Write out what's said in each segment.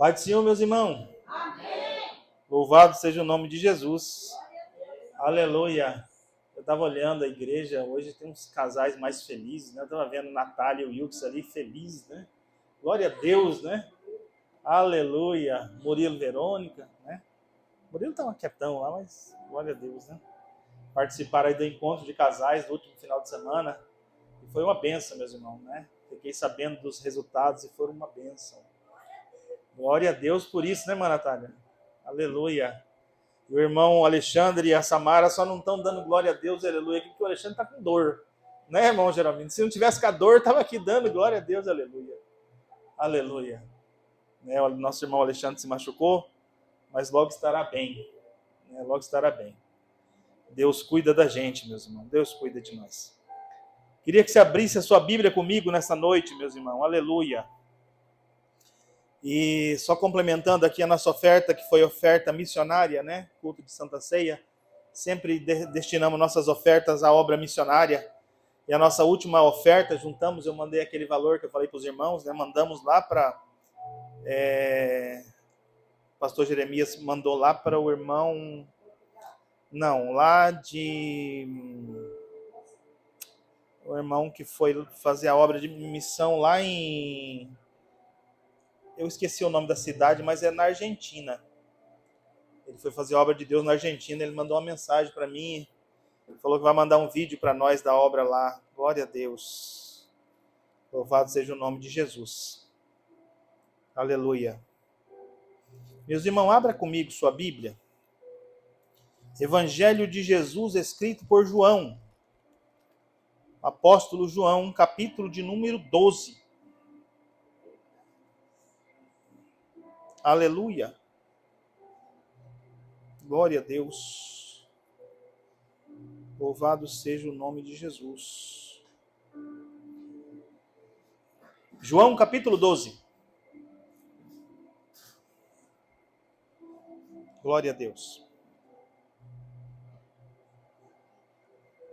Pai do Senhor, meus irmãos. Amém. Louvado seja o nome de Jesus. Aleluia. Eu estava olhando a igreja, hoje tem uns casais mais felizes, né? Eu estava vendo Natália e o Wilkes ali felizes, né? Glória a Deus, né? Aleluia. Murilo e Verônica, né? Murilo estava quietão lá, mas glória a Deus, né? Participaram aí do encontro de casais no último final de semana. E foi uma bênção, meus irmãos, né? Fiquei sabendo dos resultados e foram uma bênção. Glória a Deus por isso, né, Natália? Aleluia. O irmão Alexandre e a Samara só não estão dando glória a Deus, aleluia, porque o Alexandre está com dor. Né, irmão Geraldo? Se não tivesse com a dor, estava aqui dando glória a Deus, aleluia. Aleluia. Né, o nosso irmão Alexandre se machucou, mas logo estará bem. Né, logo estará bem. Deus cuida da gente, meus irmãos. Deus cuida de nós. Queria que você abrisse a sua Bíblia comigo nessa noite, meus irmãos. Aleluia. E só complementando aqui a nossa oferta, que foi oferta missionária, né? Culto de Santa Ceia. Sempre destinamos nossas ofertas à obra missionária. E a nossa última oferta, juntamos, eu mandei aquele valor que eu falei para os irmãos, né? Mandamos lá para... Pastor Jeremias mandou lá para o irmão... Não, lá de... O irmão que foi fazer a obra de missão lá em... Eu esqueci o nome da cidade, mas é na Argentina. Ele foi fazer a obra de Deus na Argentina. Ele mandou uma mensagem para mim. Ele falou que vai mandar um vídeo para nós da obra lá. Glória a Deus. Louvado seja o nome de Jesus. Aleluia. Meus irmãos, abra comigo sua Bíblia. Evangelho de Jesus escrito por João. Apóstolo João, capítulo de número 12. Aleluia. Glória a Deus. Louvado seja o nome de Jesus. João capítulo 12. Glória a Deus.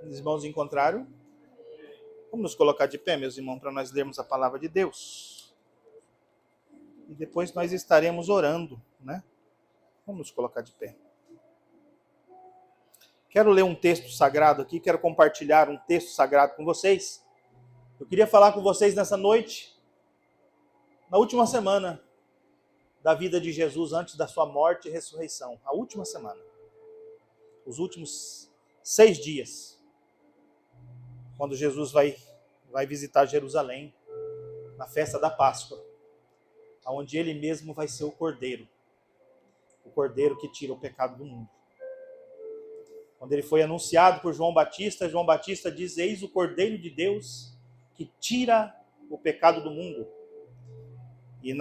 Os irmãos encontraram? Vamos nos colocar de pé, meus irmãos, para nós lermos a palavra de Deus. E depois nós estaremos orando, né? Vamos nos colocar de pé. Quero ler um texto sagrado aqui, quero compartilhar um texto sagrado com vocês. Eu queria falar com vocês nessa noite, na última semana da vida de Jesus, antes da sua morte e ressurreição. A última semana. Os últimos 6 dias. Quando Jesus vai visitar Jerusalém, na festa da Páscoa. Onde ele mesmo vai ser o Cordeiro que tira o pecado do mundo. Quando ele foi anunciado por João Batista diz: eis o Cordeiro de Deus que tira o pecado do mundo. E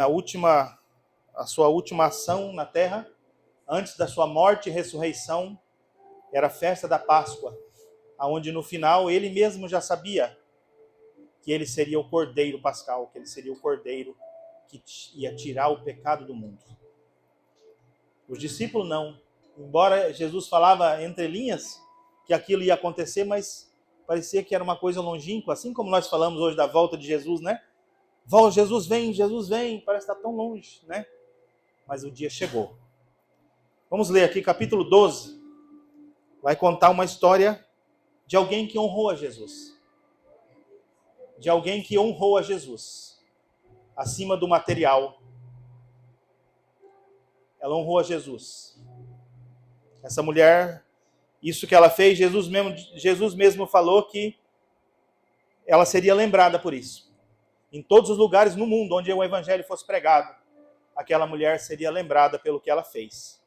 a sua última ação na terra, antes da sua morte e ressurreição, era a festa da Páscoa, onde no final ele mesmo já sabia que ele seria o Cordeiro Pascal, que ele seria o Cordeiro que ia tirar o pecado do mundo. Os discípulos não. Embora Jesus falava entre linhas que aquilo ia acontecer, mas parecia que era uma coisa longínqua, assim como nós falamos hoje da volta de Jesus, né? Jesus vem, parece que está tão longe, né? Mas o dia chegou. Vamos ler aqui capítulo 12. Vai contar uma história de alguém que honrou a Jesus. De alguém que honrou a Jesus. Acima do material. Ela honrou a Jesus. Essa mulher, isso que ela fez, Jesus mesmo falou que ela seria lembrada por isso. Em todos os lugares no mundo onde o evangelho fosse pregado, aquela mulher seria lembrada pelo que ela fez.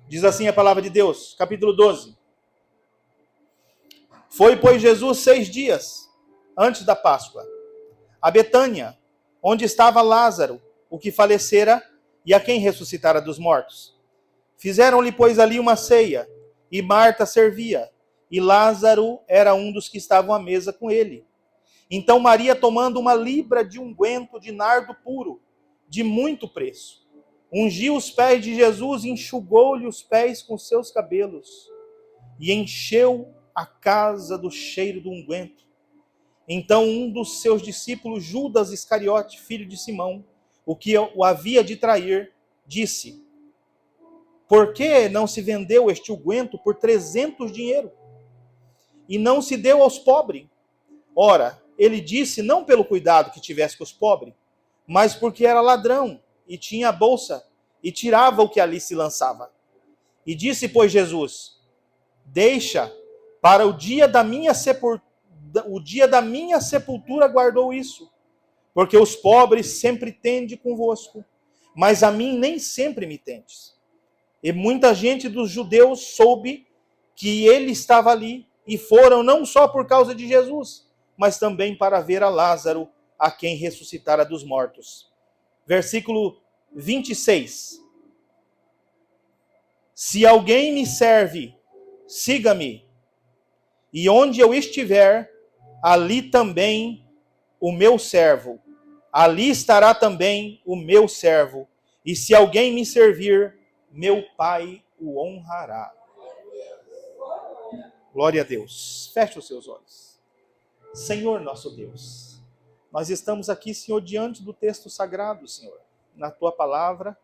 Diz assim a palavra de Deus, capítulo 12. Foi, pois, Jesus 6 dias antes da Páscoa, a Betânia, onde estava Lázaro, o que falecera e a quem ressuscitara dos mortos. Fizeram-lhe, pois, ali uma ceia, e Marta servia, e Lázaro era um dos que estavam à mesa com ele. Então Maria, tomando uma libra de unguento de nardo puro, de muito preço, ungiu os pés de Jesus e enxugou-lhe os pés com seus cabelos, e encheu a casa do cheiro do unguento. Então um dos seus discípulos, Judas Iscariote, filho de Simão, o que o havia de trair, disse: por que não se vendeu este unguento por 300 dinheiro? E não se deu aos pobres? Ora, ele disse não pelo cuidado que tivesse com os pobres, mas porque era ladrão, e tinha a bolsa, e tirava o que ali se lançava. E disse, pois, Jesus: deixa, para o dia da minha sepultura guardou isso. Porque os pobres sempre tende convosco, mas a mim nem sempre me tendes. E muita gente dos judeus soube que ele estava ali, e foram não só por causa de Jesus, mas também para ver a Lázaro, a quem ressuscitara dos mortos. Versículo 26. Se alguém me serve, siga-me, e onde eu estiver, ali também o meu servo. Ali estará também o meu servo. E se alguém me servir, meu Pai o honrará. Glória a Deus. Feche os seus olhos. Senhor nosso Deus, nós estamos aqui, Senhor, diante do texto sagrado, Senhor, na Tua palavra.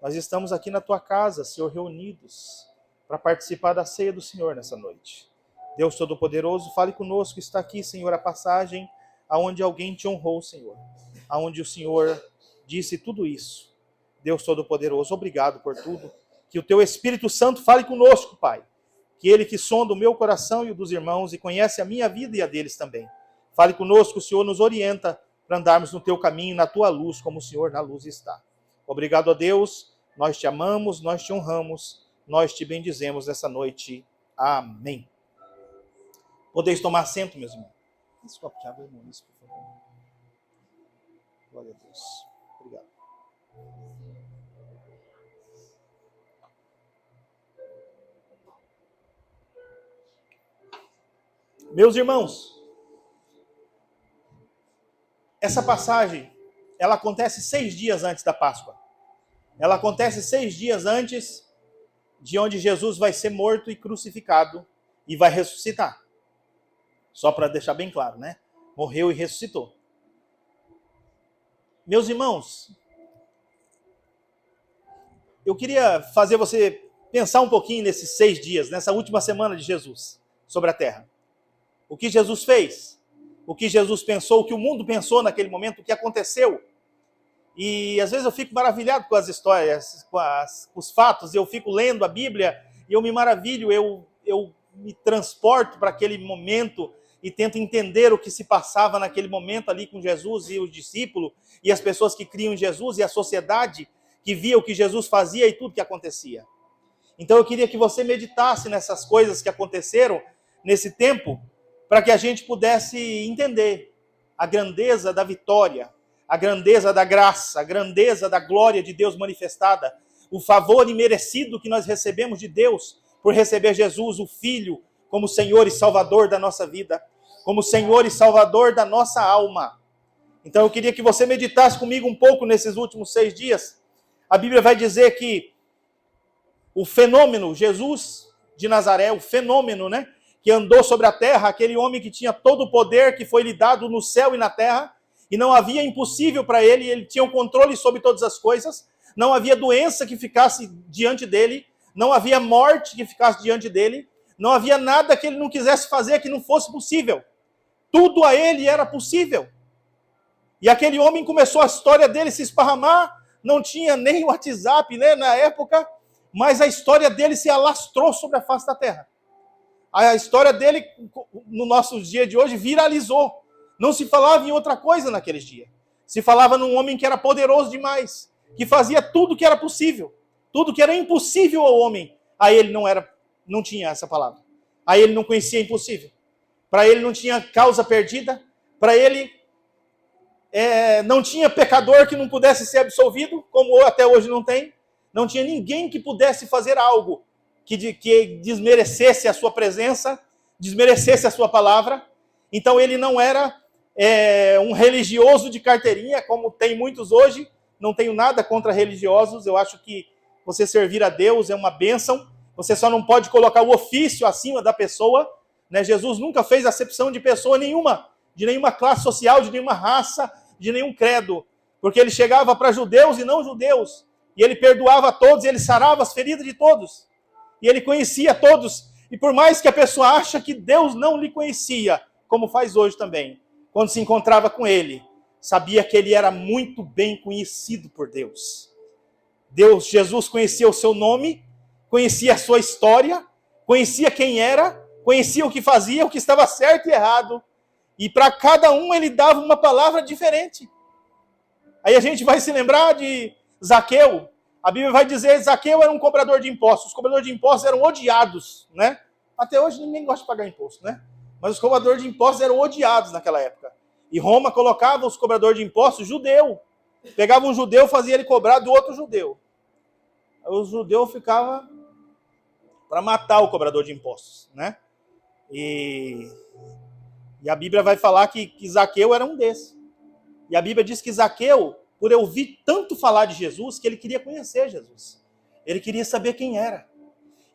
Nós estamos aqui na Tua casa, Senhor, reunidos para participar da ceia do Senhor nessa noite. Deus Todo-Poderoso, fale conosco. Está aqui, Senhor, a passagem aonde alguém te honrou, Senhor. Aonde o Senhor disse tudo isso. Deus Todo-Poderoso, obrigado por tudo. Que o Teu Espírito Santo fale conosco, Pai. Que Ele que sonda o meu coração e o dos irmãos e conhece a minha vida e a deles também. Fale conosco, o Senhor nos orienta para andarmos no Teu caminho, na Tua luz, como o Senhor na luz está. Obrigado a Deus, nós Te amamos, nós Te honramos, nós Te bendizemos nessa noite. Amém. Podeis tomar assento, meus irmãos. Esse copo de água, irmão, isso, por favor. Glória a Deus. Obrigado. Meus irmãos, essa passagem, ela acontece 6 dias antes da Páscoa. Ela acontece 6 dias antes de onde Jesus vai ser morto e crucificado e vai ressuscitar. Só para deixar bem claro, né? Morreu e ressuscitou. Meus irmãos, eu queria fazer você pensar um pouquinho nesses 6 dias, nessa última semana de Jesus sobre a terra. O que Jesus fez, o que Jesus pensou, o que o mundo pensou naquele momento, o que aconteceu. E às vezes eu fico maravilhado com as histórias, com os fatos, eu fico lendo a Bíblia e eu me maravilho, eu me transporto para aquele momento e tento entender o que se passava naquele momento ali com Jesus e os discípulos e as pessoas que criam em Jesus e a sociedade que via o que Jesus fazia e tudo que acontecia. Então eu queria que você meditasse nessas coisas que aconteceram nesse tempo, para que a gente pudesse entender a grandeza da vitória, a grandeza da graça, a grandeza da glória de Deus manifestada, o favor imerecido que nós recebemos de Deus por receber Jesus, o Filho, como Senhor e Salvador da nossa vida, como Senhor e Salvador da nossa alma. Então eu queria que você meditasse comigo um pouco nesses últimos 6 dias. A Bíblia vai dizer que o fenômeno, Jesus de Nazaré, o fenômeno, né, que andou sobre a terra, aquele homem que tinha todo o poder que foi lhe dado no céu e na terra, e não havia impossível para ele, ele tinha o controle sobre todas as coisas, não havia doença que ficasse diante dele, não havia morte que ficasse diante dele, não havia nada que ele não quisesse fazer que não fosse possível. Tudo a ele era possível. E aquele homem começou a história dele se esparramar, não tinha nem WhatsApp, né, na época, mas a história dele se alastrou sobre a face da terra. A história dele, no nosso dia de hoje, viralizou. Não se falava em outra coisa naqueles dias. Se falava num homem que era poderoso demais, que fazia tudo que era possível. Tudo que era impossível ao homem, a ele não tinha essa palavra. A ele não conhecia impossível. Para ele não tinha causa perdida. Para ele não tinha pecador que não pudesse ser absolvido, como até hoje não tem. Não tinha ninguém que pudesse fazer algo que desmerecesse a sua presença, desmerecesse a sua palavra. Então ele não era um religioso de carteirinha, como tem muitos hoje. Não tenho nada contra religiosos, eu acho que você servir a Deus é uma bênção, você só não pode colocar o ofício acima da pessoa, né? Jesus nunca fez acepção de pessoa nenhuma, de nenhuma classe social, de nenhuma raça, de nenhum credo. porque ele chegava para judeus e não judeus, e ele perdoava a todos, e ele sarava as feridas de todos, e ele conhecia todos, e por mais que a pessoa ache que Deus não lhe conhecia, como faz hoje também, quando se encontrava com ele, sabia que ele era muito bem conhecido por Deus. Jesus conhecia o seu nome, conhecia a sua história, conhecia quem era, conhecia o que fazia, o que estava certo e errado. E para cada um ele dava uma palavra diferente. Aí a gente vai se lembrar de Zaqueu. A Bíblia vai dizer que Zaqueu era um cobrador de impostos. Os cobradores de impostos eram odiados, né? Até hoje ninguém gosta de pagar imposto, né? Mas os cobradores de impostos eram odiados naquela época. E Roma colocava os cobradores de impostos judeu. Pegava um judeu, fazia ele cobrar do outro judeu. Aí o judeu ficava para matar o cobrador de impostos, né? E a Bíblia vai falar que Zaqueu era um desses. E a Bíblia diz que Zaqueu, por ouvir tanto falar de Jesus, que ele queria conhecer Jesus. Ele queria saber quem era.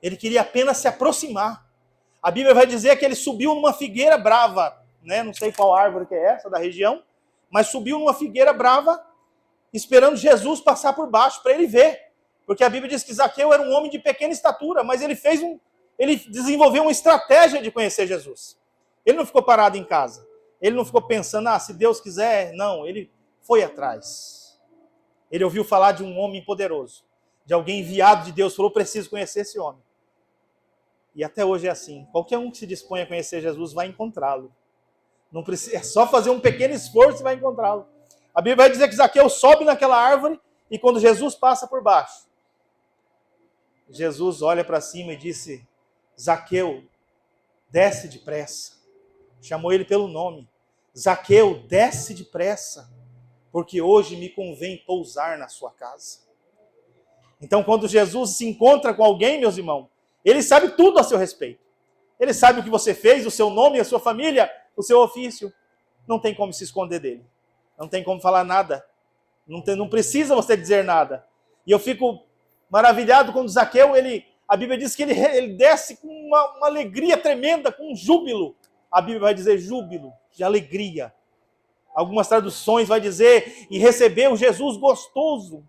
Ele queria apenas se aproximar. A Bíblia vai dizer que ele subiu numa figueira brava, né? Não sei qual árvore que é essa da região, mas subiu numa figueira brava, esperando Jesus passar por baixo para ele ver. Porque a Bíblia diz que Zaqueu era um homem de pequena estatura, mas ele desenvolveu uma estratégia de conhecer Jesus. Ele não ficou parado em casa. Ele não ficou pensando, se Deus quiser. Não, ele foi atrás. Ele ouviu falar de um homem poderoso, de alguém enviado de Deus, falou, preciso conhecer esse homem. E até hoje é assim. Qualquer um que se dispõe a conhecer Jesus vai encontrá-lo. Não precisa, é só fazer um pequeno esforço e vai encontrá-lo. A Bíblia vai dizer que Zaqueu sobe naquela árvore e quando Jesus passa por baixo, Jesus olha para cima e disse, Zaqueu, desce depressa. Chamou ele pelo nome. Zaqueu, desce depressa, porque hoje me convém pousar na sua casa. Então, quando Jesus se encontra com alguém, meus irmãos, ele sabe tudo a seu respeito. Ele sabe o que você fez, o seu nome, a sua família, o seu ofício. Não tem como se esconder dele. Não tem como falar nada. Não precisa você dizer nada. E eu fico maravilhado quando Zaqueu, a Bíblia diz que ele desce com uma alegria tremenda, com um júbilo. A Bíblia vai dizer júbilo, de alegria. Algumas traduções vai dizer, e recebeu Jesus gostoso.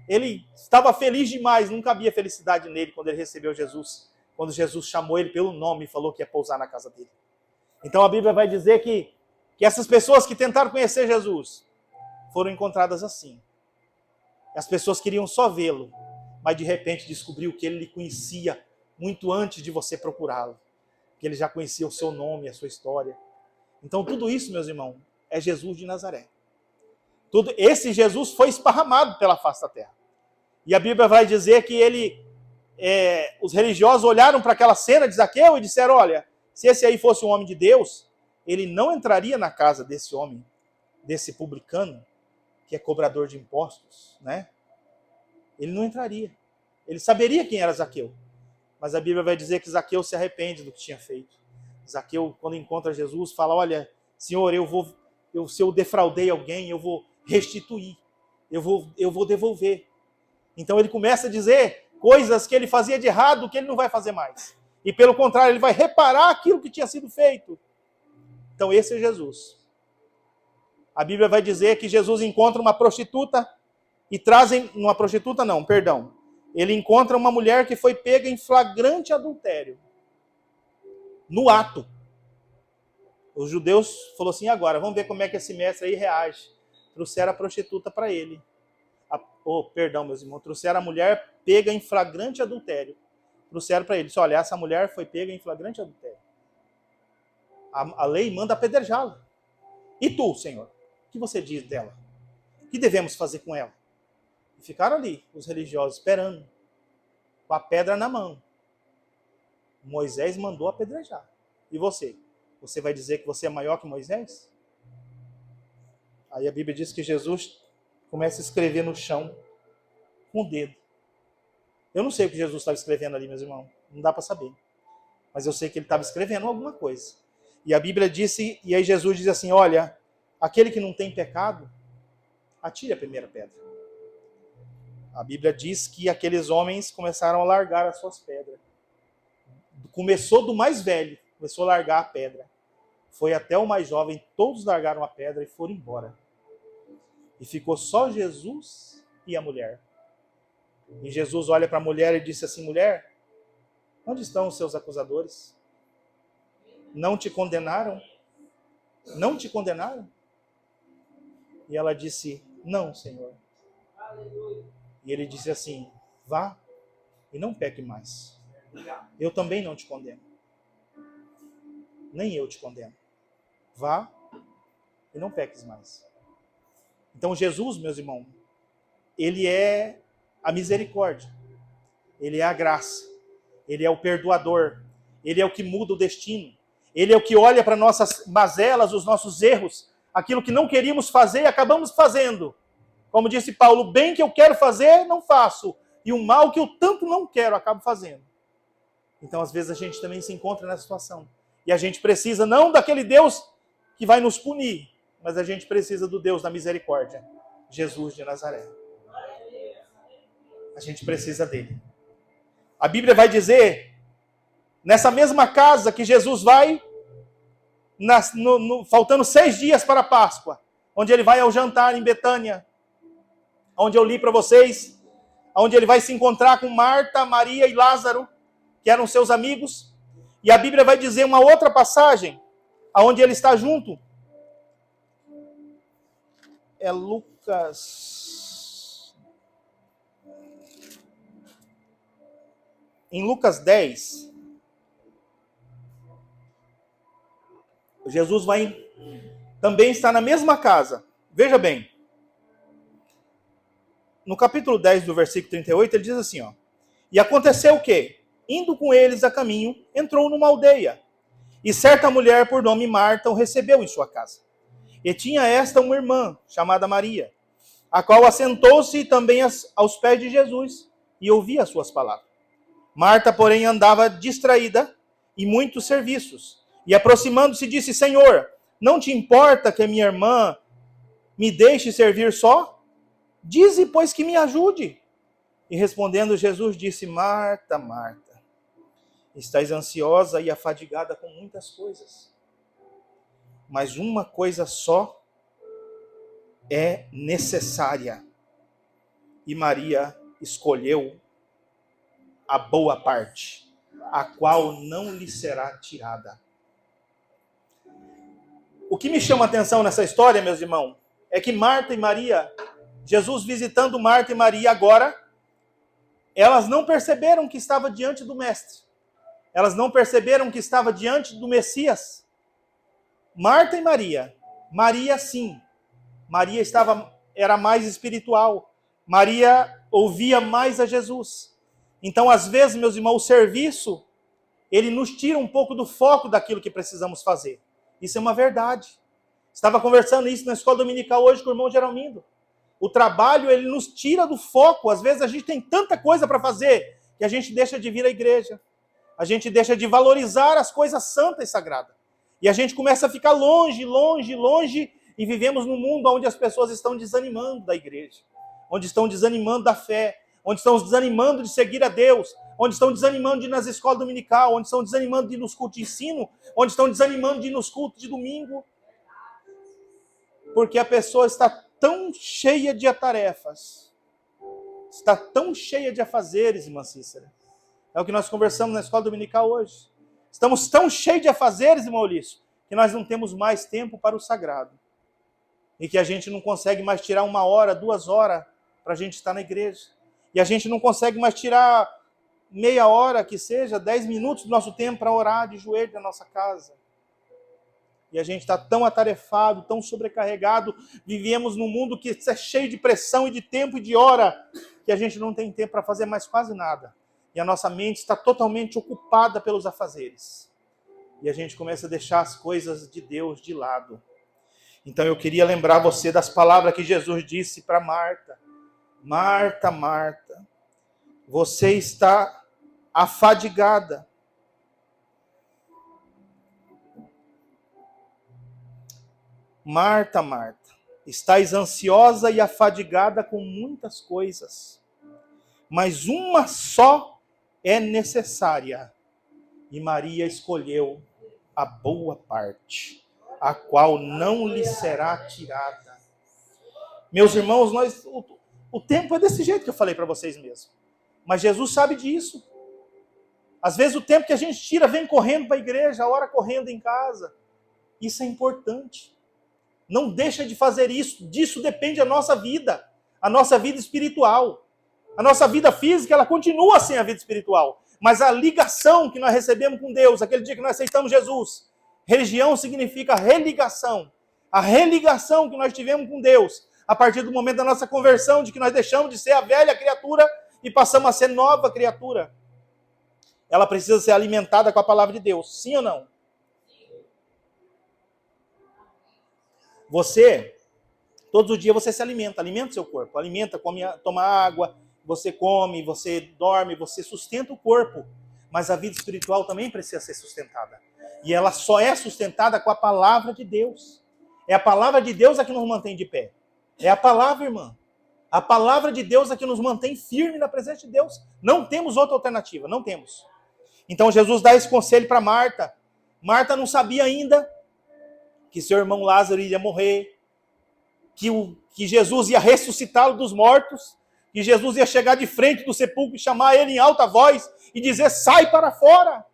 Ele estava feliz demais, não cabia felicidade nele quando ele recebeu Jesus. Quando Jesus chamou ele pelo nome e falou que ia pousar na casa dele. Então a Bíblia vai dizer que essas pessoas que tentaram conhecer Jesus foram encontradas assim. As pessoas queriam só vê-lo, mas de repente descobriu que ele lhe conhecia muito antes de você procurá-lo. Que ele já conhecia o seu nome, a sua história. Então tudo isso, meus irmãos, é Jesus de Nazaré. Esse Jesus foi esparramado pela face da terra. E a Bíblia vai dizer que os religiosos olharam para aquela cena de Zaqueu e disseram, olha, se esse aí fosse um homem de Deus, ele não entraria na casa desse homem, desse publicano, que é cobrador de impostos, né? Ele não entraria. Ele saberia quem era Zaqueu. Mas a Bíblia vai dizer que Zaqueu se arrepende do que tinha feito. Zaqueu, quando encontra Jesus, fala, olha, Senhor, se eu defraudei alguém, eu vou restituir. Eu vou devolver. Então ele começa a dizer coisas que ele fazia de errado, que ele não vai fazer mais. E pelo contrário, ele vai reparar aquilo que tinha sido feito. Então esse é Jesus. A Bíblia vai dizer que Jesus encontra uma prostituta e trazem... Uma prostituta não, perdão. Ele encontra uma mulher que foi pega em flagrante adultério. No ato. Os judeus falaram assim, agora, vamos ver como é que esse mestre aí reage. Trouxeram a prostituta para ele. Perdão, meus irmãos. Trouxeram a mulher pega em flagrante adultério. Trouxeram para ele. Disse, olha, essa mulher foi pega em flagrante adultério. A lei manda apedrejá-la. E tu, Senhor? O que você diz dela? O que devemos fazer com ela? E ficaram ali, os religiosos, esperando. Com a pedra na mão. Moisés mandou apedrejar. E você? Você vai dizer que você é maior que Moisés? Aí a Bíblia diz que Jesus começa a escrever no chão com o dedo. Eu não sei o que Jesus estava escrevendo ali, meus irmãos. Não dá para saber. Mas eu sei que ele estava escrevendo alguma coisa. E a Bíblia disse, e aí Jesus diz assim, olha, aquele que não tem pecado, atire a primeira pedra. A Bíblia diz que aqueles homens começaram a largar as suas pedras. Começou do mais velho, começou a largar a pedra. Foi até o mais jovem, todos largaram a pedra e foram embora. E ficou só Jesus e a mulher. E Jesus olha para a mulher e disse assim: mulher, onde estão os seus acusadores? Não te condenaram? Não te condenaram? E ela disse: não, Senhor. E ele disse assim: vá e não peque mais. Eu também não te condeno. Nem eu te condeno. Vá e não peques mais. Então Jesus, meus irmãos, ele é a misericórdia. Ele é a graça. Ele é o perdoador. Ele é o que muda o destino. Ele é o que olha para nossas mazelas, os nossos erros, aquilo que não queríamos fazer e acabamos fazendo. Como disse Paulo, o bem que eu quero fazer, não faço. E o mal que eu tanto não quero, acabo fazendo. Então, às vezes, a gente também se encontra nessa situação. E a gente precisa não daquele Deus que vai nos punir, mas a gente precisa do Deus da misericórdia, Jesus de Nazaré. A gente precisa dele. A Bíblia vai dizer, nessa mesma casa que Jesus vai, faltando 6 dias para a Páscoa, onde ele vai ao jantar em Betânia, onde eu li para vocês, onde ele vai se encontrar com Marta, Maria e Lázaro, que eram seus amigos. E a Bíblia vai dizer uma outra passagem, onde ele está junto. É Lucas. Em Lucas 10, Jesus vai também estar na mesma casa. Veja bem. No capítulo 10, do versículo 38, ele diz assim, ó: e aconteceu que, indo com eles a caminho, entrou numa aldeia, e certa mulher por nome Marta o recebeu em sua casa. E tinha esta uma irmã, chamada Maria, a qual assentou-se também aos pés de Jesus, e ouvia as suas palavras. Marta, porém, andava distraída em muitos serviços, e aproximando-se disse: Senhor, não te importa que a minha irmã me deixe servir só? Dize, pois, que me ajude. E respondendo, Jesus disse: Marta, Marta, estás ansiosa e afadigada com muitas coisas, mas uma coisa só é necessária. E Maria escolheu a boa parte, a qual não lhe será tirada. O que me chama a atenção nessa história, meus irmãos, é que Marta e Maria, Jesus visitando Marta e Maria agora, elas não perceberam que estava diante do Mestre. Elas não perceberam que estava diante do Messias. Marta e Maria. Maria, sim. Maria era mais espiritual. Maria ouvia mais a Jesus. Então, às vezes, meus irmãos, o serviço, ele nos tira um pouco do foco daquilo que precisamos fazer. Isso é uma verdade. Estava conversando isso na escola dominical hoje com o irmão Geralmindo. O trabalho, ele nos tira do foco. Às vezes a gente tem tanta coisa para fazer que a gente deixa de vir à igreja. A gente deixa de valorizar as coisas santas e sagradas. E a gente começa a ficar longe, longe, longe, e vivemos num mundo onde as pessoas estão desanimando da igreja, onde estão desanimando da fé, onde estão desanimando de seguir a Deus, onde estão desanimando de ir nas escolas dominical, onde estão desanimando de ir nos cultos de ensino, onde estão desanimando de ir nos cultos de domingo. Porque a pessoa está tão cheia de tarefas, está tão cheia de afazeres, irmã Cícera. É o que nós conversamos na escola dominical hoje. Estamos tão cheios de afazeres, irmão Ulisses, que nós não temos mais tempo para o sagrado. E que a gente não consegue mais tirar 1 hora, 2 horas para a gente estar na igreja. E a gente não consegue mais tirar meia hora, que seja, 10 minutos do nosso tempo para orar de joelho na nossa casa. E a gente está tão atarefado, tão sobrecarregado, vivemos num mundo que é cheio de pressão e de tempo e de hora, que a gente não tem tempo para fazer mais quase nada. E a nossa mente está totalmente ocupada pelos afazeres. E a gente começa a deixar as coisas de Deus de lado. Então eu queria lembrar você das palavras que Jesus disse para Marta. Marta, Marta, você está afadigada. Marta, Marta, estás ansiosa e afadigada com muitas coisas, mas uma só é necessária. E Maria escolheu a boa parte, a qual não lhe será tirada. Meus irmãos, o tempo é desse jeito que eu falei para vocês mesmo. Mas Jesus sabe disso. Às vezes o tempo que a gente tira vem correndo para a igreja, a hora correndo em casa. Isso é importante. Não deixa de fazer isso. Disso depende a nossa vida espiritual. A nossa vida física, ela continua sem a vida espiritual. Mas a ligação que nós recebemos com Deus, aquele dia que nós aceitamos Jesus, religião significa religação. A religação que nós tivemos com Deus, a partir do momento da nossa conversão, de que nós deixamos de ser a velha criatura e passamos a ser nova criatura. Ela precisa ser alimentada com a palavra de Deus. Sim ou não? Você, todos os dias você se alimenta o seu corpo. Alimenta, toma água, você come, você dorme, você sustenta o corpo. Mas a vida espiritual também precisa ser sustentada. E ela só é sustentada com a palavra de Deus. É a palavra de Deus a que nos mantém de pé. É a palavra, irmã. A palavra de Deus é que nos mantém firme na presença de Deus. Não temos outra alternativa, não temos. Então Jesus dá esse conselho para Marta. Marta não sabia ainda que seu irmão Lázaro iria morrer, que Jesus ia ressuscitá-lo dos mortos, que Jesus ia chegar de frente do sepulcro e chamar ele em alta voz e dizer, sai para fora.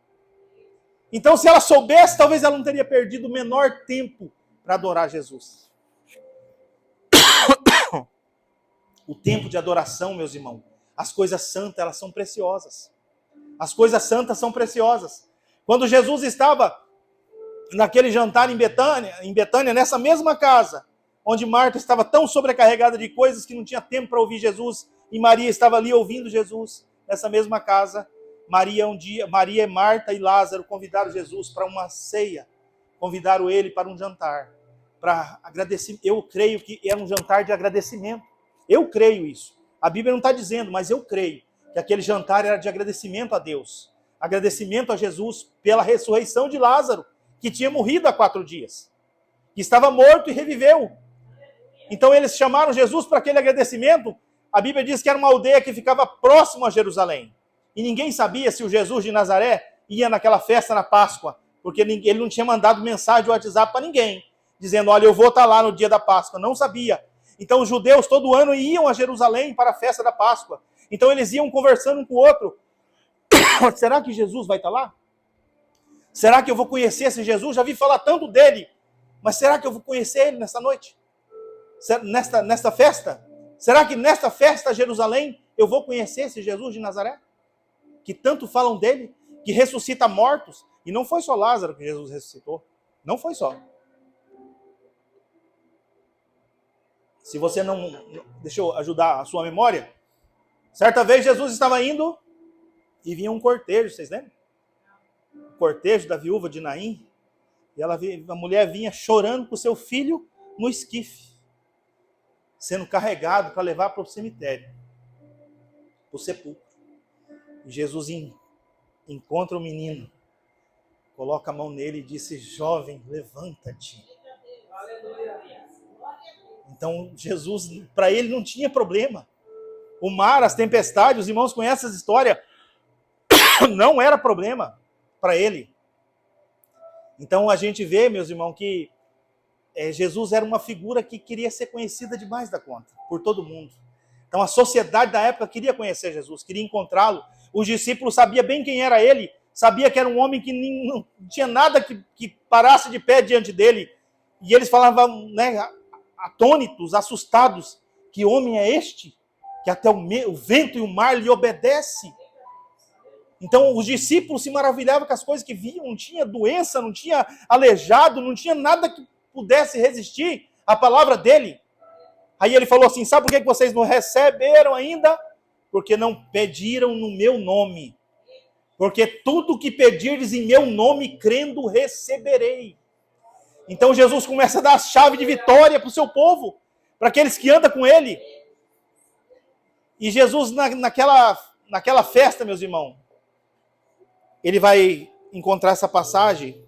Então, se ela soubesse, talvez ela não teria perdido o menor tempo para adorar Jesus. O tempo de adoração, meus irmãos, as coisas santas, elas são preciosas. As coisas santas são preciosas. Quando Jesus estava naquele jantar em Betânia, nessa mesma casa, onde Marta estava tão sobrecarregada de coisas que não tinha tempo para ouvir Jesus, e Maria estava ali ouvindo Jesus, nessa mesma casa, Maria, Marta e Lázaro convidaram Jesus para uma ceia, convidaram ele para um jantar, para agradecimento. Eu creio que era um jantar de agradecimento. Eu creio isso. A Bíblia não está dizendo, mas eu creio que aquele jantar era de agradecimento a Deus, agradecimento a Jesus pela ressurreição de Lázaro, que tinha morrido há 4 dias, que estava morto e reviveu. Então eles chamaram Jesus para aquele agradecimento. A Bíblia diz que era uma aldeia que ficava próximo a Jerusalém. E ninguém sabia se o Jesus de Nazaré ia naquela festa na Páscoa, porque ele não tinha mandado mensagem de WhatsApp para ninguém, dizendo, olha, eu vou estar lá no dia da Páscoa. Não sabia. Então os judeus todo ano iam a Jerusalém para a festa da Páscoa. Então eles iam conversando um com o outro. Será que Jesus vai estar lá? Será que eu vou conhecer esse Jesus? Já vi falar tanto dele. Mas será que eu vou conhecer ele nesta noite? Nesta festa? Será que nesta festa Jerusalém eu vou conhecer esse Jesus de Nazaré? Que tanto falam dele, que ressuscita mortos. E não foi só Lázaro que Jesus ressuscitou. Não foi só. Se você não... Deixa eu ajudar a sua memória. Certa vez Jesus estava indo e vinha um cortejo, vocês lembram? O cortejo da viúva de Naim. E a mulher vinha chorando com o seu filho no esquife, sendo carregado para levar para o cemitério, para o sepulcro. E Jesus encontra o menino, coloca a mão nele e disse, jovem, levanta-te. Então Jesus, para ele não tinha problema. O mar, as tempestades, os irmãos conhecem essa história, não era problema para ele. Então a gente vê, meus irmãos, que Jesus era uma figura que queria ser conhecida demais da conta, por todo mundo. Então a sociedade da época queria conhecer Jesus, queria encontrá-lo. Os discípulos sabiam bem quem era ele, sabia que era um homem que não tinha nada que parasse de pé diante dele. E eles falavam, né, atônitos, assustados, que homem é este? Que até o vento e o mar lhe obedecem. Então os discípulos se maravilhavam com as coisas que viam, não tinha doença, não tinha aleijado, não tinha nada que pudesse resistir à palavra dele. Aí ele falou assim, sabe por que vocês não receberam ainda? Porque não pediram no meu nome. Porque tudo que pedirdes em meu nome, crendo, receberei. Então Jesus começa a dar a chave de vitória para o seu povo, para aqueles que andam com ele. E Jesus, naquela festa, meus irmãos, ele vai encontrar essa passagem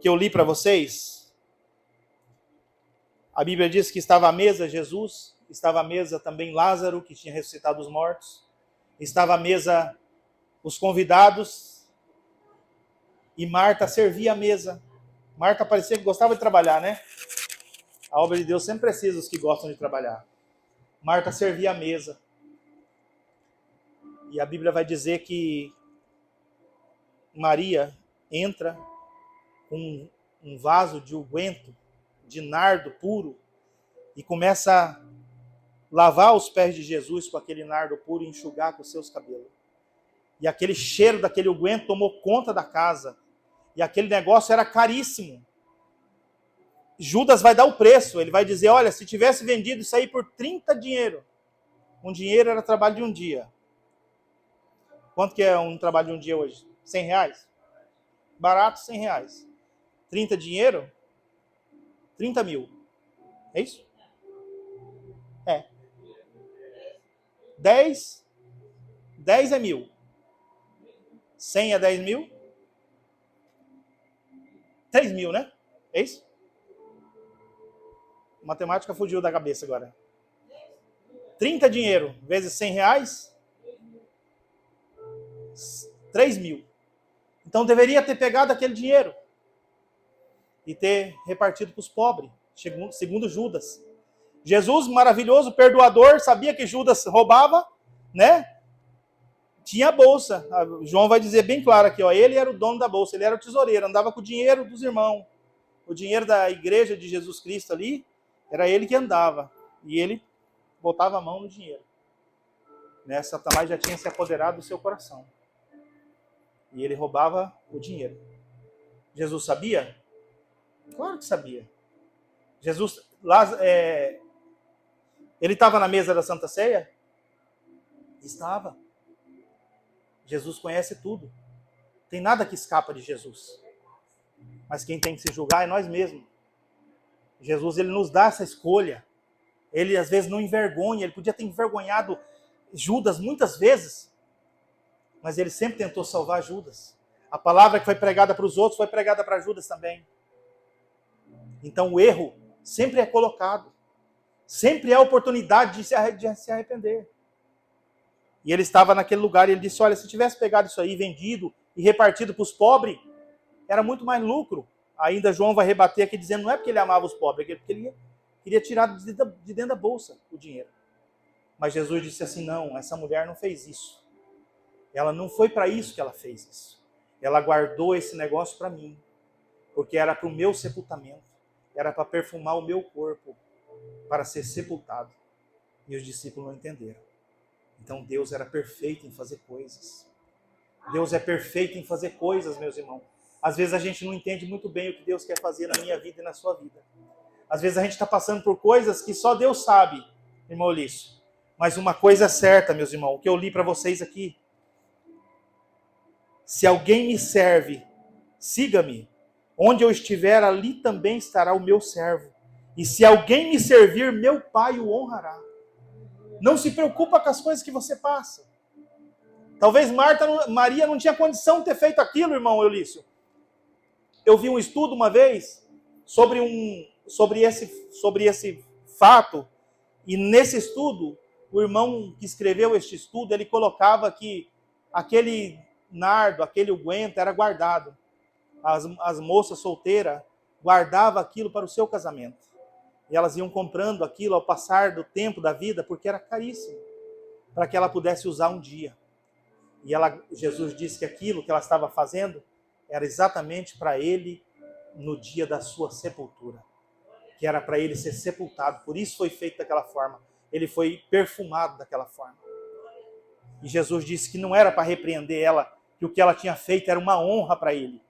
que eu li para vocês. A Bíblia diz que estava à mesa Jesus, estava à mesa também Lázaro, que tinha ressuscitado os mortos, estava à mesa os convidados, e Marta servia a mesa. Marta parecia que gostava de trabalhar, né? A obra de Deus sempre precisa dos que gostam de trabalhar. Marta servia a mesa. E a Bíblia vai dizer que Maria entra com um vaso de unguento, de nardo puro, e começa a lavar os pés de Jesus com aquele nardo puro e enxugar com os seus cabelos. E aquele cheiro daquele unguento tomou conta da casa. E aquele negócio era caríssimo. Judas vai dar o preço. Ele vai dizer, olha, se tivesse vendido isso aí por 30 dinheiro. Um dinheiro era trabalho de um dia. Quanto que é um trabalho de um dia hoje? 100 reais? Barato, 100 reais. 30 dinheiro? 30 mil. É isso? É. 10 é 1.000. 100 é 10 mil? 3 mil, né? É isso? A matemática fugiu da cabeça agora. 30 dinheiro vezes 100 reais? 3 mil. Então deveria ter pegado aquele dinheiro e ter repartido para os pobres, segundo Judas. Jesus, maravilhoso, perdoador, sabia que Judas roubava, né? Tinha a bolsa. João vai dizer bem claro aqui, ó, ele era o dono da bolsa, ele era o tesoureiro, andava com o dinheiro dos irmãos. O dinheiro da igreja de Jesus Cristo ali, era ele que andava. E ele botava a mão no dinheiro. Né? Satanás já tinha se apoderado do seu coração. E ele roubava o dinheiro. Jesus sabia? Claro que sabia. Jesus, ele estava na mesa da Santa Ceia? Estava. Jesus conhece tudo. Tem nada que escapa de Jesus. Mas quem tem que se julgar é nós mesmos. Jesus, ele nos dá essa escolha. Ele às vezes não envergonha. Ele podia ter envergonhado Judas muitas vezes. Mas ele sempre tentou salvar Judas. A palavra que foi pregada para os outros foi pregada para Judas também. Então o erro sempre é colocado. Sempre é a oportunidade de se arrepender. E ele estava naquele lugar e ele disse, olha, se tivesse pegado isso aí, vendido e repartido para os pobres, era muito mais lucro. Ainda João vai rebater aqui dizendo, não é porque ele amava os pobres, é porque ele queria tirar de dentro da bolsa o dinheiro. Mas Jesus disse assim, não, essa mulher não fez isso. Ela não foi para isso que ela fez isso. Ela guardou esse negócio para mim, porque era para o meu sepultamento, era para perfumar o meu corpo, para ser sepultado. E os discípulos não entenderam. Então Deus era perfeito em fazer coisas. Deus é perfeito em fazer coisas, meus irmãos. Às vezes a gente não entende muito bem o que Deus quer fazer na minha vida e na sua vida. Às vezes a gente está passando por coisas que só Deus sabe, irmão Ulício. Mas uma coisa é certa, meus irmãos, o que eu li para vocês aqui. Se alguém me serve, siga-me. Onde eu estiver, ali também estará o meu servo. E se alguém me servir, meu Pai o honrará. Não se preocupa com as coisas que você passa. Talvez Maria não tinha condição de ter feito aquilo, irmão Eulício. Eu vi um estudo uma vez sobre esse fato, e nesse estudo, o irmão que escreveu este estudo, ele colocava que aquele nardo, aquele unguento era guardado. As moças solteiras guardavam aquilo para o seu casamento. E elas iam comprando aquilo ao passar do tempo da vida, porque era caríssimo, para que ela pudesse usar um dia. E Jesus disse que aquilo que ela estava fazendo era exatamente para ele no dia da sua sepultura. Que era para ele ser sepultado. Por isso foi feito daquela forma. Ele foi perfumado daquela forma. E Jesus disse que não era para repreender ela, que o que ela tinha feito era uma honra para ele.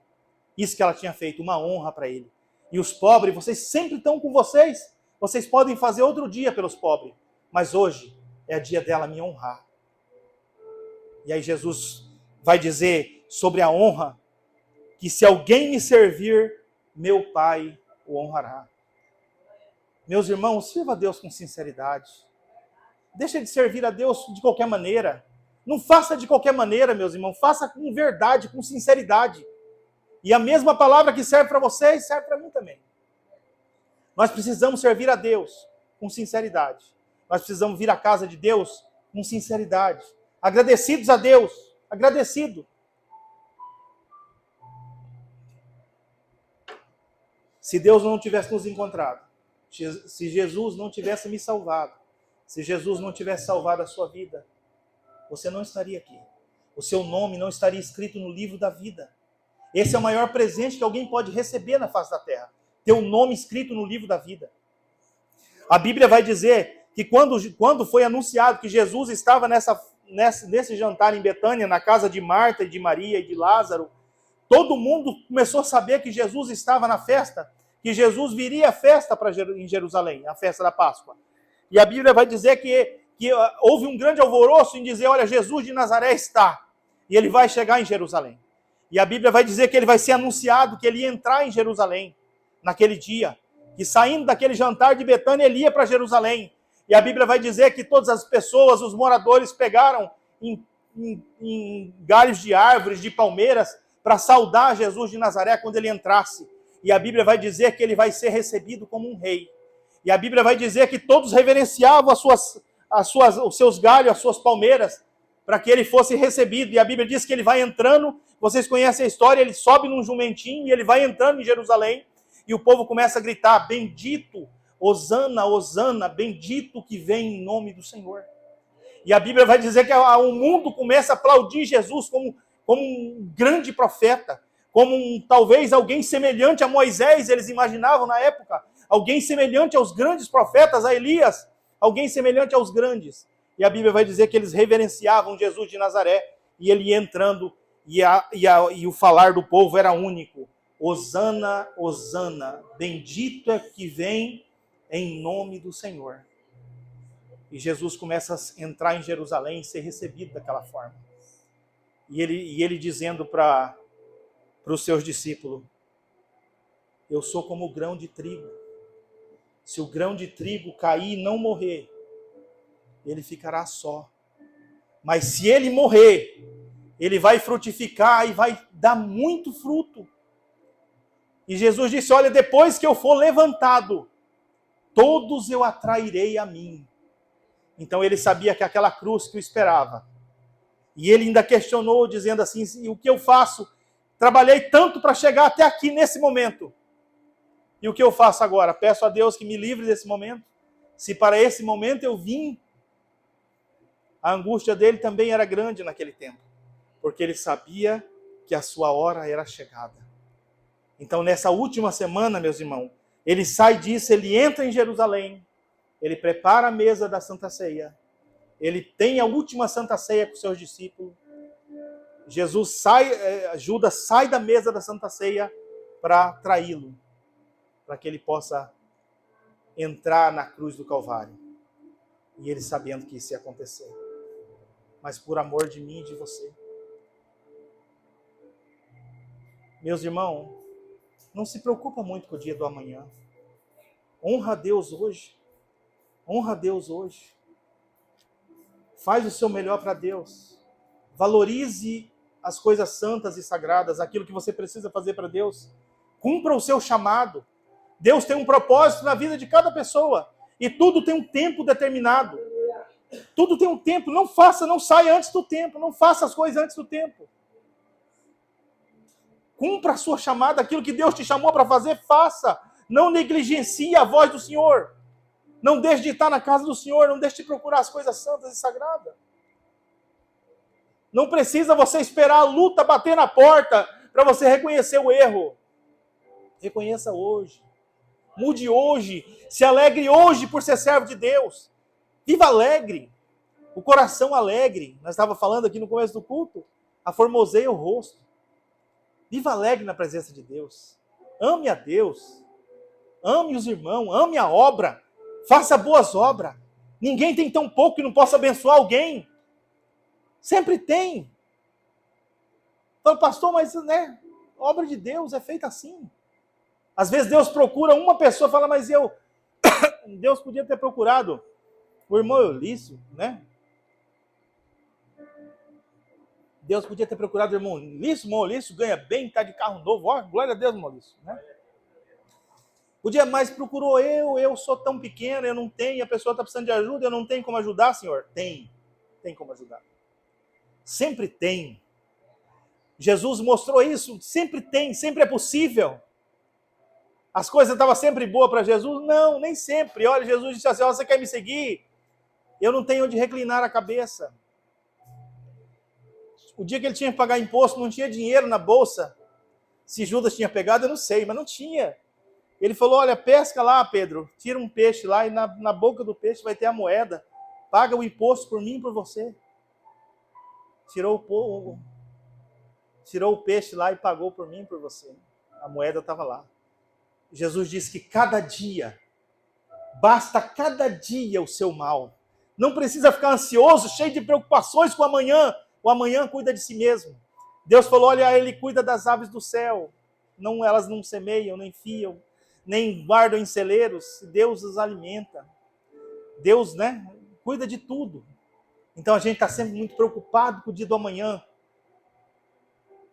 Isso que ela tinha feito, uma honra para ele. E os pobres, vocês sempre estão com vocês. Vocês podem fazer outro dia pelos pobres. Mas hoje é dia dela me honrar. E aí Jesus vai dizer sobre a honra, que se alguém me servir, meu Pai o honrará. Meus irmãos, sirva a Deus com sinceridade. Deixa de servir a Deus de qualquer maneira. Não faça de qualquer maneira, meus irmãos. Faça com verdade, com sinceridade. E a mesma palavra que serve para vocês, serve para mim também. Nós precisamos servir a Deus com sinceridade. Nós precisamos vir à casa de Deus com sinceridade. Agradecidos a Deus. Agradecido. Se Deus não tivesse nos encontrado, Se Jesus não tivesse me salvado, se Jesus não tivesse salvado a sua vida, você não estaria aqui. O seu nome não estaria escrito no livro da vida. Esse é o maior presente que alguém pode receber na face da terra. Ter o nome escrito no livro da vida. A Bíblia vai dizer que quando foi anunciado que Jesus estava nesse jantar em Betânia, na casa de Marta e de Maria e de Lázaro, todo mundo começou a saber que Jesus estava na festa, que Jesus viria à festa em Jerusalém, a festa da Páscoa. E a Bíblia vai dizer que houve um grande alvoroço em dizer, olha, Jesus de Nazaré está, e ele vai chegar em Jerusalém. E a Bíblia vai dizer que ele vai ser anunciado, que ele ia entrar em Jerusalém naquele dia, que saindo daquele jantar de Betânia, ele ia para Jerusalém. E a Bíblia vai dizer que todas as pessoas, os moradores, pegaram em galhos de árvores, de palmeiras, para saudar Jesus de Nazaré quando ele entrasse. E a Bíblia vai dizer que ele vai ser recebido como um rei. E a Bíblia vai dizer que todos reverenciavam os seus galhos, as suas palmeiras, para que ele fosse recebido. E a Bíblia diz que ele vai entrando, vocês conhecem a história, ele sobe num jumentinho e ele vai entrando em Jerusalém. E o povo começa a gritar, bendito, Hosana, Hosana, bendito que vem em nome do Senhor. E a Bíblia vai dizer que o mundo começa a aplaudir Jesus como um grande profeta, como talvez alguém semelhante a Moisés, eles imaginavam na época, alguém semelhante aos grandes profetas, a Elias, alguém semelhante aos grandes. E a Bíblia vai dizer que eles reverenciavam Jesus de Nazaré, e ele ia entrando, e o falar do povo era único. Hosana, Hosana, bendito é que vem em nome do Senhor. E Jesus começa a entrar em Jerusalém e ser recebido daquela forma. E ele dizendo para os seus discípulos, eu sou como o grão de trigo. Se o grão de trigo cair e não morrer, ele ficará só. Mas se ele morrer, ele vai frutificar e vai dar muito fruto. E Jesus disse, olha, depois que eu for levantado, todos eu atrairei a mim. Então ele sabia que aquela cruz que o esperava. E ele ainda questionou, dizendo assim, o que eu faço? Trabalhei tanto para chegar até aqui nesse momento. E o que eu faço agora? Peço a Deus que me livre desse momento. Se para esse momento eu vim, a angústia dele também era grande naquele tempo. Porque ele sabia que a sua hora era chegada. Então nessa última semana, meus irmãos, ele sai disso, ele entra em Jerusalém, ele prepara a mesa da Santa Ceia, ele tem a última Santa Ceia com seus discípulos. Judas sai da mesa da Santa Ceia para traí-lo, para que ele possa entrar na cruz do Calvário. E ele sabendo que isso ia acontecer. Mas por amor de mim e de você. Meus irmãos, não se preocupa muito com o dia do amanhã. Honra a Deus hoje. Honra a Deus hoje. Faz o seu melhor para Deus. Valorize as coisas santas e sagradas, aquilo que você precisa fazer para Deus. Cumpra o seu chamado. Deus tem um propósito na vida de cada pessoa. E tudo tem um tempo determinado. Tudo tem um tempo. Não saia antes do tempo. Não faça as coisas antes do tempo. Cumpra a sua chamada, aquilo que Deus te chamou para fazer, faça. Não negligencie a voz do Senhor. Não deixe de estar na casa do Senhor, não deixe de procurar as coisas santas e sagradas. Não precisa você esperar a luta bater na porta para você reconhecer o erro. Reconheça hoje. Mude hoje. Se alegre hoje por ser servo de Deus. Viva alegre. O coração alegre. Nós estávamos falando aqui no começo do culto. Aformoseia o rosto. Viva alegre na presença de Deus. Ame a Deus. Ame os irmãos. Ame a obra. Faça boas obras. Ninguém tem tão pouco que não possa abençoar alguém. Sempre tem. Então, pastor, mas a obra de Deus é feita assim. Às vezes Deus procura uma pessoa e fala, mas Deus podia ter procurado o irmão Eulício, né? Deus podia ter procurado o irmão Eulício ganha bem, está de carro novo, ó, glória a Deus, irmão Eulício, né? Podia, mas procurou eu sou tão pequeno, eu não tenho, a pessoa está precisando de ajuda, eu não tenho como ajudar, Senhor? Tem como ajudar. Sempre tem. Jesus mostrou isso, sempre tem, sempre é possível. As coisas estavam sempre boas para Jesus? Não, nem sempre. Olha, Jesus disse assim, ó, você quer me seguir? Eu não tenho onde reclinar a cabeça. O dia que ele tinha que pagar imposto, não tinha dinheiro na bolsa. Se Judas tinha pegado, eu não sei, mas não tinha. Ele falou, olha, pesca lá, Pedro, tira um peixe lá e na boca do peixe vai ter a moeda. Paga o imposto por mim e por você. Tirou o peixe lá e pagou por mim e por você. A moeda estava lá. Jesus disse que cada dia, basta cada dia o seu mal. Não precisa ficar ansioso, cheio de preocupações com o amanhã. O amanhã cuida de si mesmo. Deus falou, olha, ele cuida das aves do céu. Não, elas não semeiam, nem fiam, nem guardam em celeiros. Deus os alimenta. Deus, né, cuida de tudo. Então a gente está sempre muito preocupado com o dia do amanhã.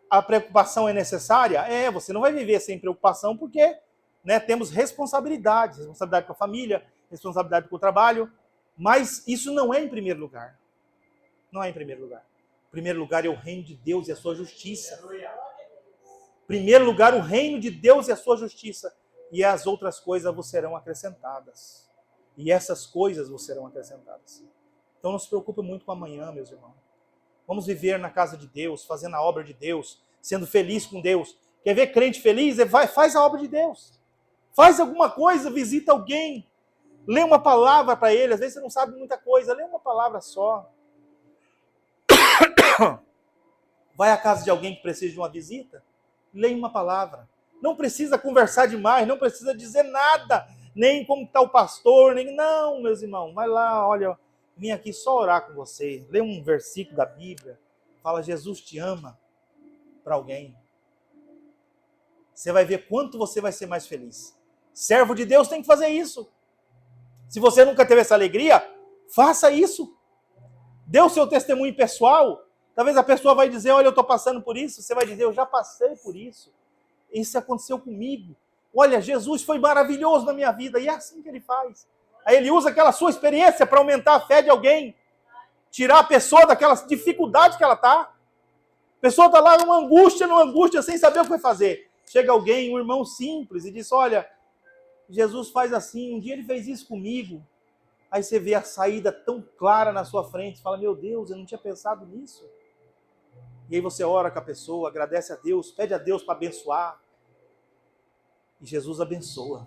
A preocupação é necessária? É, você não vai viver sem preocupação porque, né, temos responsabilidade com a família, responsabilidade com o trabalho, mas isso não é em primeiro lugar. Não é em primeiro lugar. Em primeiro lugar é o reino de Deus e a sua justiça. Em primeiro lugar, o reino de Deus e a sua justiça. E as outras coisas vos serão acrescentadas. E essas coisas vos serão acrescentadas. Então não se preocupe muito com amanhã, meus irmãos. Vamos viver na casa de Deus, fazendo a obra de Deus, sendo feliz com Deus. Quer ver crente feliz? Faz a obra de Deus. Faz alguma coisa, visita alguém. Lê uma palavra para ele. Às vezes você não sabe muita coisa. Lê uma palavra só. Vai à casa de alguém que precisa de uma visita. Lê uma palavra. Não precisa conversar demais. Não precisa dizer nada. Nem como está o pastor. Nem... Não, meus irmãos. Vai lá, olha. Vim aqui só orar com você. Lê um versículo da Bíblia. Fala, Jesus te ama. Para alguém. Você vai ver quanto você vai ser mais feliz. Servo de Deus tem que fazer isso. Se você nunca teve essa alegria, faça isso. Dê o seu testemunho pessoal. Talvez a pessoa vai dizer, olha, eu estou passando por isso. Você vai dizer, eu já passei por isso. Isso aconteceu comigo. Olha, Jesus foi maravilhoso na minha vida. E é assim que ele faz. Aí ele usa aquela sua experiência para aumentar a fé de alguém. Tirar a pessoa daquela dificuldade que ela está. A pessoa está lá numa angústia, sem saber o que vai fazer. Chega alguém, um irmão simples, e diz, olha, Jesus faz assim, um dia ele fez isso comigo. Aí você vê a saída tão clara na sua frente, fala, meu Deus, eu não tinha pensado nisso. E aí você ora com a pessoa, agradece a Deus, pede a Deus para abençoar. E Jesus abençoa.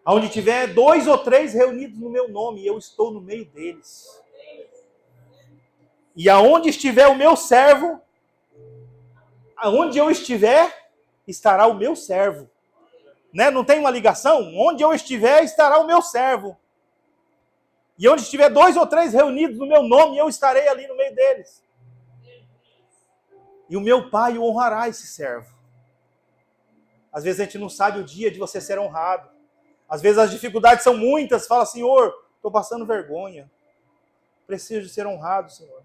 Onde tiver 2 ou 3 reunidos no meu nome, eu estou no meio deles. E aonde estiver o meu servo, aonde eu estiver, estará o meu servo. Né? Não tem uma ligação? Onde eu estiver, estará o meu servo. E onde estiver 2 ou 3 reunidos no meu nome, eu estarei ali no meio deles. E o meu Pai honrará esse servo. Às vezes a gente não sabe o dia de você ser honrado. Às vezes as dificuldades são muitas. Fala, Senhor, estou passando vergonha. Preciso de ser honrado, Senhor.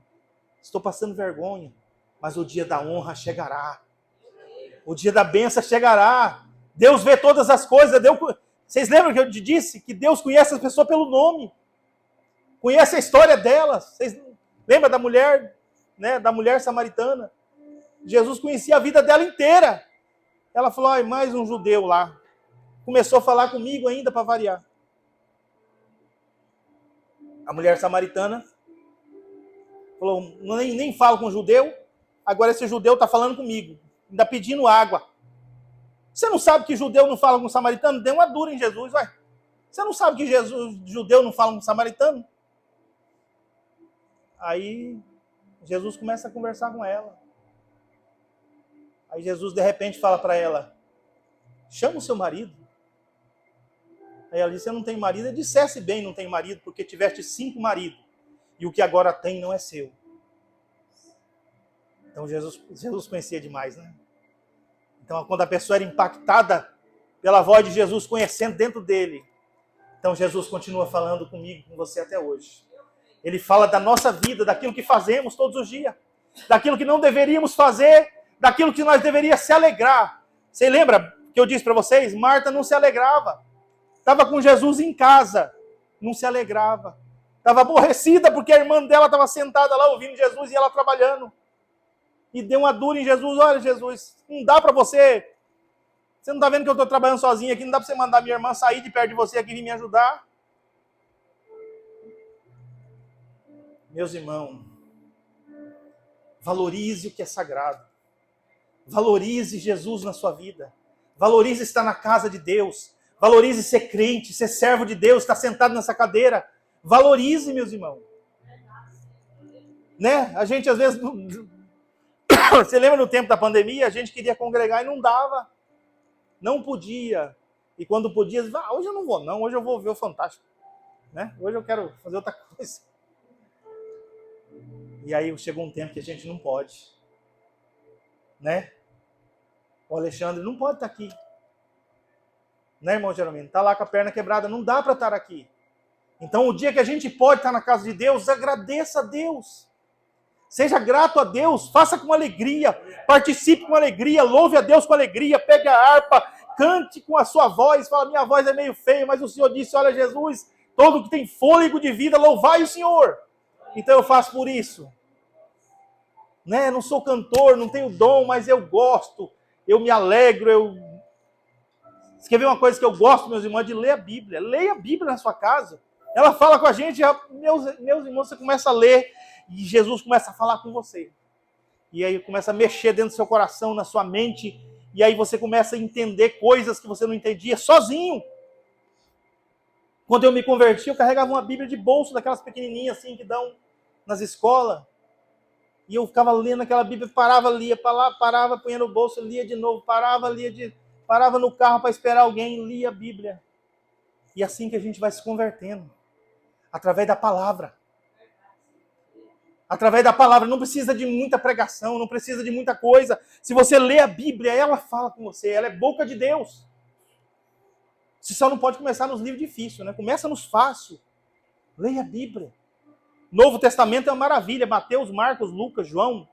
Estou passando vergonha. Mas o dia da honra chegará. O dia da bênção chegará. Deus vê todas as coisas. Vocês lembram que eu te disse que Deus conhece as pessoas pelo nome? Conhece a história delas. Vocês lembram da mulher, né, da mulher samaritana? Jesus conhecia a vida dela inteira. Ela falou, ai, mais um judeu lá. Começou a falar comigo ainda para variar. A mulher samaritana falou, nem falo com judeu, agora esse judeu está falando comigo, ainda pedindo água. Você não sabe que judeu não fala com samaritano? Dê uma dura em Jesus, vai. Você não sabe que judeu não fala com samaritano? Aí Jesus começa a conversar com ela. Aí Jesus de repente fala para ela, chama o seu marido. Aí ela disse, eu não tenho marido. Ele dissesse bem, não tem marido, porque tiveste 5 maridos. E o que agora tem não é seu. Então Jesus conhecia demais, né? Então quando a pessoa era impactada pela voz de Jesus, conhecendo dentro dele, então Jesus continua falando comigo, com você até hoje. Ele fala da nossa vida, daquilo que fazemos todos os dias, daquilo que não deveríamos fazer, daquilo que nós deveríamos se alegrar. Você lembra que eu disse para vocês? Marta não se alegrava. Estava com Jesus em casa, não se alegrava. Estava aborrecida porque a irmã dela estava sentada lá ouvindo Jesus e ela trabalhando. E deu uma dura em Jesus. Olha, Jesus, não dá para você Você não está vendo que eu estou trabalhando sozinho aqui? Não dá para você mandar minha irmã sair de perto de você aqui e vir me ajudar? Meus irmãos, valorize o que é sagrado. Valorize Jesus na sua vida. Valorize estar na casa de Deus. Valorize ser crente, ser servo de Deus, estar sentado nessa cadeira. Valorize, meus irmãos. Né? A gente às vezes... Você lembra no tempo da pandemia? A gente queria congregar e não dava. Não podia. E quando podia, hoje eu não vou não, hoje eu vou ver o Fantástico. Né? Hoje eu quero fazer outra coisa. E aí chegou um tempo que a gente não pode. Né? O Alexandre não pode estar aqui. Né, irmão Jeromino? Está lá com a perna quebrada, não dá para estar aqui. Então, o dia que a gente pode estar na casa de Deus, agradeça a Deus. Seja grato a Deus, faça com alegria, participe com alegria, louve a Deus com alegria, pegue a harpa, cante com a sua voz, fala, minha voz é meio feia, mas o Senhor disse, olha Jesus, todo que tem fôlego de vida, louvai o Senhor. Então eu faço por isso. Né? Não sou cantor, não tenho dom, mas eu gosto, eu me alegro, Você quer ver uma coisa que eu gosto, meus irmãos, de ler a Bíblia. Leia a Bíblia na sua casa. Ela fala com a gente, meus irmãos, você começa a ler e Jesus começa a falar com você. E aí começa a mexer dentro do seu coração, na sua mente, e aí você começa a entender coisas que você não entendia sozinho. Quando eu me converti, eu carregava uma Bíblia de bolso, daquelas pequenininhas assim que dão nas escolas. E eu ficava lendo aquela Bíblia, parava, lia para lá, parava, punha no bolso, lia de novo, parava, parava no carro para esperar alguém, lia a Bíblia. E assim que a gente vai se convertendo. Através da palavra. Através da palavra. Não precisa de muita pregação, não precisa de muita coisa. Se você lê a Bíblia, ela fala com você. Ela é boca de Deus. Você só não pode começar nos livros difíceis, né? Começa nos fáceis. Leia a Bíblia. Novo Testamento é uma maravilha. Mateus, Marcos, Lucas, João.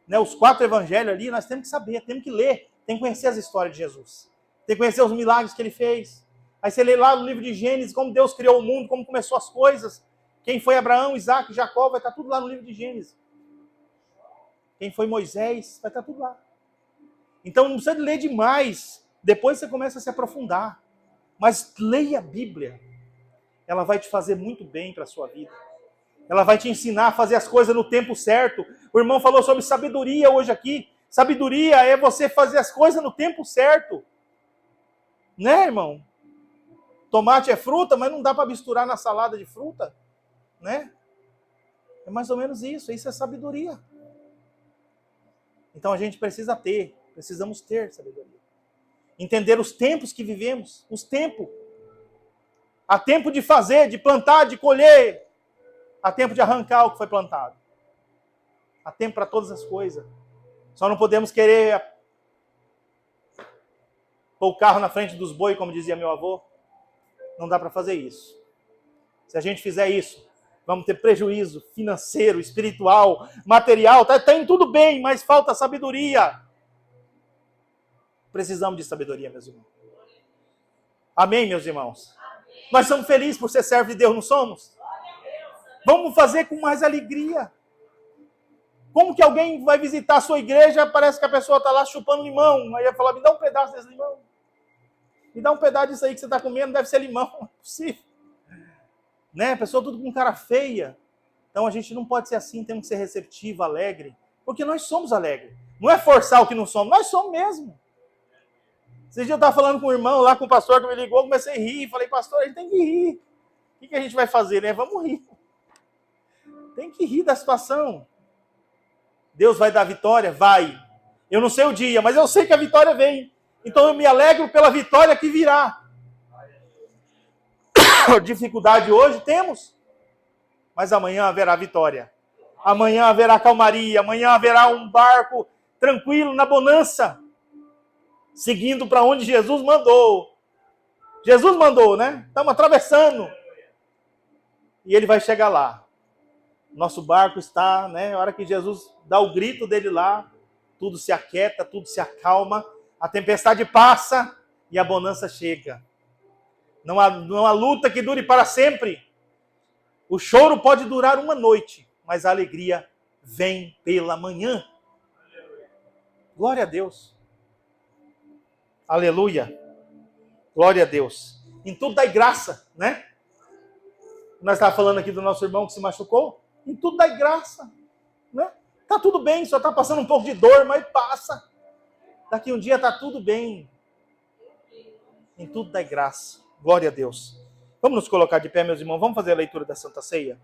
Né? Os 4 evangelhos ali, nós temos que saber, temos que ler. Tem que conhecer as histórias de Jesus. Tem que conhecer os milagres que ele fez. Aí você lê lá no livro de Gênesis, como Deus criou o mundo, como começou as coisas. Quem foi Abraão, Isaac, Jacó, vai estar tudo lá no livro de Gênesis. Quem foi Moisés, vai estar tudo lá. Então não precisa de ler demais. Depois você começa a se aprofundar. Mas leia a Bíblia. Ela vai te fazer muito bem para a sua vida. Ela vai te ensinar a fazer as coisas no tempo certo. O irmão falou sobre sabedoria hoje aqui. Sabedoria é você fazer as coisas no tempo certo. Né, irmão? Tomate é fruta, mas não dá para misturar na salada de fruta. Né? É mais ou menos isso. Isso é sabedoria. Então a gente precisamos ter sabedoria. Entender os tempos que vivemos. Os tempos. Há tempo de fazer, de plantar, de colher. Há tempo de arrancar o que foi plantado. Há tempo para todas as coisas. Só não podemos querer pôr o carro na frente dos bois, como dizia meu avô. Não dá para fazer isso. Se a gente fizer isso, vamos ter prejuízo financeiro, espiritual, material. Está indo tudo bem, mas falta sabedoria. Precisamos de sabedoria, meus irmãos. Amém, meus irmãos? Amém. Nós somos felizes por ser servo de Deus, não somos? Vamos fazer com mais alegria. Como que alguém vai visitar a sua igreja, parece que a pessoa está lá chupando limão. Aí vai falar, me dá um pedaço desse limão. Me dá um pedaço disso aí que você está comendo, deve ser limão. Não é possível. Né? A pessoa tudo com cara feia. Então a gente não pode ser assim, temos que ser receptivo, alegre. Porque nós somos alegres. Não é forçar o que não somos, nós somos mesmo. Esse dia eu estava falando com o irmão lá, com o pastor que me ligou, eu comecei a rir. Falei, pastor, a gente tem que rir. O que a gente vai fazer, né? Vamos rir. Tem que rir da situação. Deus vai dar vitória? Vai. Eu não sei o dia, mas eu sei que a vitória vem. Então eu me alegro pela vitória que virá. Dificuldade hoje temos, mas amanhã haverá vitória. Amanhã haverá calmaria, amanhã haverá um barco tranquilo na bonança, seguindo para onde Jesus mandou. Jesus mandou, né? Estamos atravessando. E ele vai chegar lá. Nosso barco está, né? Na hora que Jesus dá o grito dele lá, tudo se aquieta, tudo se acalma, a tempestade passa e a bonança chega. Não há luta que dure para sempre. O choro pode durar uma noite, mas a alegria vem pela manhã. Glória a Deus. Aleluia. Glória a Deus. Em tudo dai graça, né? Nós estávamos falando aqui do nosso irmão que se machucou. Em tudo dai graça, né? Tá tudo bem, só está passando um pouco de dor, mas passa. Daqui um dia está tudo bem. Em tudo dai graça. Glória a Deus. Vamos nos colocar de pé, meus irmãos. Vamos fazer a leitura da Santa Ceia?